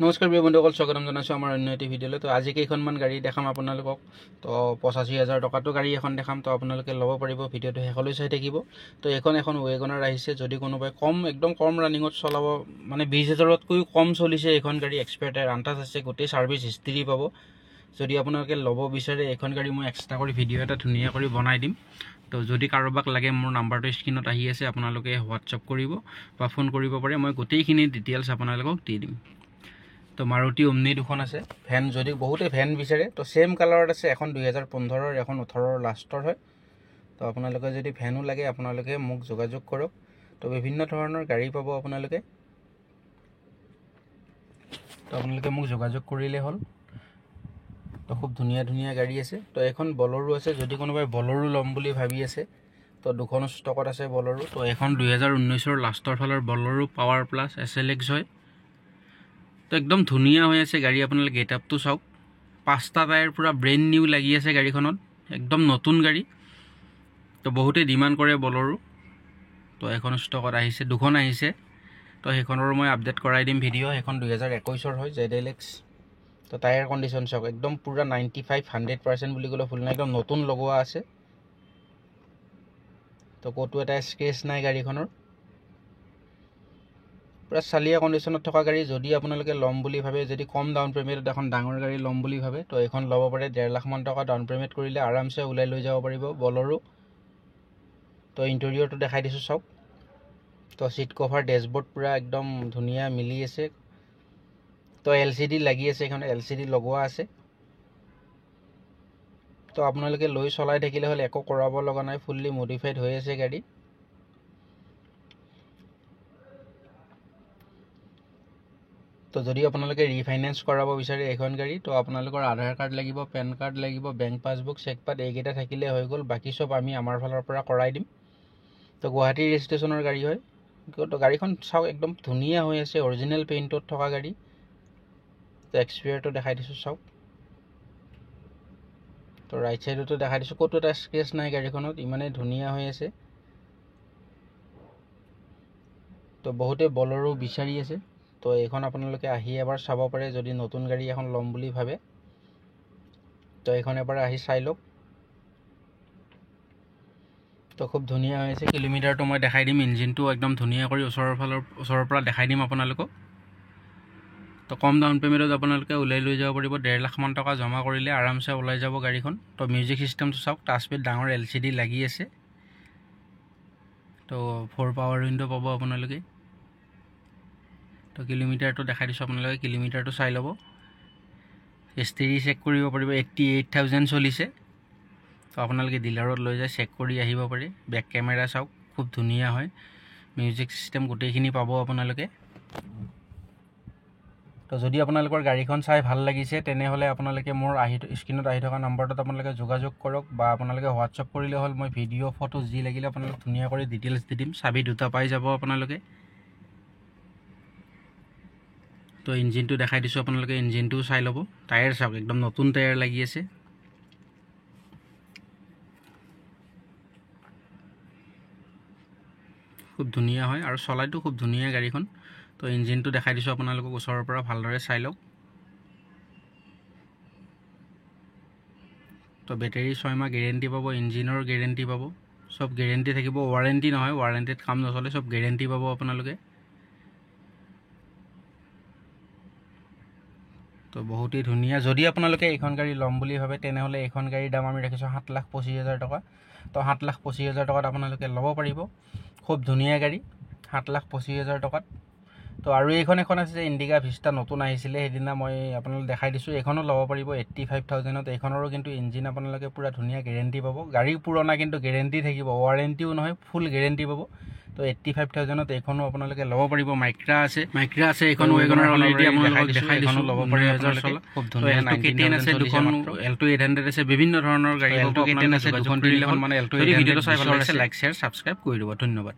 নমস্কাৰ প্ৰিয় বন্ধুসকল, স্বাগতম জনাইছোঁ আমাৰ অন্য এটি ভিডিঅ'লৈ। তো আজি কেইখনমান গাড়ী দেখাম আপোনালোকক। তো 85,000 টকাতো গাড়ী এখন দেখাম, তো আপোনালোকে ল'ব পাৰিব। ভিডিঅ'টো শেষলৈ চাই থাকিব। তো এখন ৱেগনাৰ আহিছে। যদি কোনোবাই একদম কম ৰানিঙত চলাব, মানে 20,000তকৈও কম চলিছে এইখন গাড়ী, এক্সপায়াৰ আনটাচ আছে, গোটেই ছাৰ্ভিচ হিষ্ট্ৰী পাব। যদি আপোনালোকে ল'ব বিচাৰে এইখন গাড়ী মই এক্সট্ৰা কৰি ভিডিঅ' এটা ধুনীয়া কৰি বনাই দিম। তো যদি কাৰোবাক লাগে মোৰ নাম্বাৰটো স্ক্ৰীণত আহি আছে, আপোনালোকে হোৱাটছআপ কৰিব বা ফোন কৰিব পাৰে। মই গোটেইখিনি ডিটেইলছ আপোনালোকক দি দিম। তো মাৰুতি ওমনি দুখন আছে। ভেন যদি বহুতে ভেন বিচাৰে তো সেম কালাৰত আছে। এখন 2015, এখন 18 লাষ্টৰ হয়। তো আপোনালোকে যদি ভেনো লাগে আপোনালোকে মোক যোগাযোগ কৰক। তো বিভিন্ন ধৰণৰ গাড়ী পাব আপোনালোকে। তো আপোনালোকে মোক যোগাযোগ কৰিলে হ'ল। তো খুব ধুনীয়া ধুনীয়া গাড়ী আছে। তো এখন বলেৰো আছে। যদি কোনোবাই বলেৰো ল'ম বুলি ভাবি আছে তো দুখন ষ্টকত আছে বলেৰো। তো এখন 2019ৰ লাষ্টৰ ফালৰ বলেৰো পাৱাৰ প্লাছ SLX হয়। তো একদম ধুনীয়া হৈ আছে গাড়ী। আপোনালোকে গেট আপটো চাওক। 5টা টায়াৰ পুৰা ব্ৰেণ্ড নিউ লাগি আছে গাড়ীখনত, একদম নতুন গাড়ী। তো বহুতে ডিমাণ্ড কৰে বলেৰো। তো এখন ষ্টকত আহিছে, দুখন আহিছে। তো সেইখনৰ মই আপডেট কৰাই দিম ভিডিঅ'। সেইখন 2021ৰ হয়, ZLX। তো টায়াৰ কণ্ডিশ্যন চাওক, একদম পুৰা 95-100% বুলি ক'লে ভুল নাই, একদম নতুন লগোৱা আছে। তো ক'তো এটা স্ক্ৰেচ নাই গাড়ীখনৰ, পুৰা চালিয়া কণ্ডিশ্যনত থকা গাড়ী। যদি আপোনালোকে ল'ম বুলি ভাবে, যদি কম ডাউন পে'মেণ্টত এখন ডাঙৰ গাড়ী ল'ম বুলি ভাবে তো এইখন ল'ব পাৰে। 1.5 লাখমান টকা ডাউন পে'মেণ্ট কৰিলে আৰামছে ওলাই লৈ যাব পাৰিব বলেৰো। তো ইণ্টেৰিয়ৰটো দেখাই দিছোঁ চাওক। তো চিট কভাৰ, ডেছবৰ্ড পুৰা একদম ধুনীয়া মিলি আছে। তো LCD লাগি আছে, এইখন LCD লগোৱা আছে। তো আপোনালোকে লৈ চলাই থাকিলে হ'ল, একো কৰাব লগা নাই, ফুল্লি মডিফাইড হৈ আছে গাড়ী। তো যদি আপোনালোকে ৰিফাইনেন্স কৰাব বিচাৰে এইখন গাড়ী তো আপোনালোকৰ আধাৰ কাৰ্ড লাগিব, পেন কাৰ্ড লাগিব, বেংক পাছবুক, চেকপাত এইকেইটা থাকিলে হৈ গ'ল। বাকী চব আমি আমাৰ ফালৰ পৰা কৰাই দিম। তো গুৱাহাটী ৰেজিষ্ট্ৰেশ্যনৰ গাড়ী হয়। তো গাড়ীখন চাওক, একদম ধুনীয়া হৈ আছে, অৰিজিনেল পেইণ্টত থকা গাড়ী। তো এক্সপিৰিয়াৰটো দেখাই দিছোঁ চাওক। তো ৰাইট ছাইডতো দেখাই দিছোঁ, ক'তো এটা স্ক্ৰেচ নাই গাড়ীখনত, ইমানেই ধুনীয়া হৈ আছে। তো বহুতে বলেৰো বিচাৰি আছে। তো এইখন আপোনালোকে আহি এবাৰ চাব পাৰে যদি নতুন গাড়ী এখন ল'ম বুলি ভাবে। তো এইখন এবাৰ আহি চাই লওক। তো খুব ধুনীয়া হৈ আছে। কিলোমিটাৰটো মই দেখাই দিম, ইঞ্জিনটো একদম ধুনীয়া কৰি ওচৰৰ পৰা দেখাই দিম আপোনালোকক। তো কম ডাউন পে'মেণ্টত আপোনালোকে ওলাই লৈ যাব পাৰিব। 1.5 লাখমান টকা জমা কৰিলে আৰামছে ওলাই যাব গাড়ীখন। তো মিউজিক চিষ্টেমটো চাওক, টাচপেড ডাঙৰ LCD লাগি আছে। তো 4 পাৱাৰ উইণ্ডো পাব আপোনালোকে। তো কিলোমিটাৰটো দেখাই দিছোঁ, আপোনালোকে কিলোমিটাৰটো চাই ল'ব। হিষ্ট্ৰী চেক কৰিব পাৰিব, 88,000 চলিছে। তো আপোনালোকে ডিলাৰত লৈ যায় চেক কৰি আহিব পাৰে। বেক কেমেৰা চাওক, খুব ধুনীয়া হয়। মিউজিক চিষ্টেম গোটেইখিনি পাব আপোনালোকে। তো যদি আপোনালোকৰ গাড়ীখন চাই ভাল লাগিছে তেনেহ'লে আপোনালোকে মোৰ স্ক্ৰীণত আহি থকা নম্বৰটোত আপোনালোকে যোগাযোগ কৰক বা আপোনালোকে হোৱাটছআপ কৰিলে হ'ল। মই ভিডিঅ' ফটো যি লাগিলে আপোনালোকে ধুনীয়া কৰি ডিটেইলছ দি দিম। চাবি দুটা পাই যাব আপোনালোকে। তো ইঞ্জিনটো দেখাই দিছোঁ, আপোনালোকে ইঞ্জিনটোও চাই ল'ব। টায়াৰ চাওক, একদম নতুন টায়াৰ লাগি আছে। খুব ধুনীয়া হয় আৰু চলাইটো খুব ধুনীয়া গাড়ীখন। তো ইঞ্জিনটো দেখাই দিছোঁ আপোনালোকক ওচৰৰ পৰা ভালদৰে চাই লওক। তো বেটেৰী 6 মাহ গেৰেণ্টি পাব, ইঞ্জিনৰ গেৰেণ্টি পাব, চব গেৰেণ্টি থাকিব। ৱাৰেণ্টি নহয়, ৱাৰেণ্টিত কাম নচলে, চব গেৰেণ্টি পাব আপোনালোকে। তো বহুতেই ধুনীয়া। যদি আপোনালোকে এইখন গাড়ী ল'ম বুলি ভাবে তেনেহ'লে এইখন গাড়ীৰ দাম আমি ৰাখিছোঁ 7,25,000 টকা। তো 7,25,000 টকাত আপোনালোকে ল'ব পাৰিব। খুব ধুনীয়া গাড়ী, 7,25,000 টকাত। তো আৰু এখন আছে ইণ্ডিকা ভিষ্টা, নতুন আহিছিলে সেইদিনা, মই আপোনালোকক দেখাই দিছোঁ। এইখনো ল'ব পাৰিব 85,000ত। এইখনৰো কিন্তু ইঞ্জিন আপোনালোকে পূৰা ধুনীয়া গেৰেণ্টি পাব। গাড়ী পুৰণা কিন্তু গেৰেণ্টি থাকিব, ৱাৰেণ্টিও নহয়, ফুল গেৰেণ্টি পাব। তো 85,000ত এইখনো আপোনালোকে ল'ব পাৰিব। মাইক্ৰা আছে এইখন ৱেগনাৰ অলৰেডি আপোনালোকক দেখাই দিছোঁ, ল'ব পাৰে আপোনালোকে। খুব ধুনীয়া। Alto K10 আছে দুখন, Alto 800 আছে, বিভিন্ন ধৰণৰ গাড়ী। Alto K10 আছে দুখন, 3খন মানে। Alto 800 ভিডিঅ'টো চাই ভাল লাগিছে, লাইক শ্বেয়াৰ ছাবস্ক্ৰাইব কৰি দিব। ধন্যবাদ।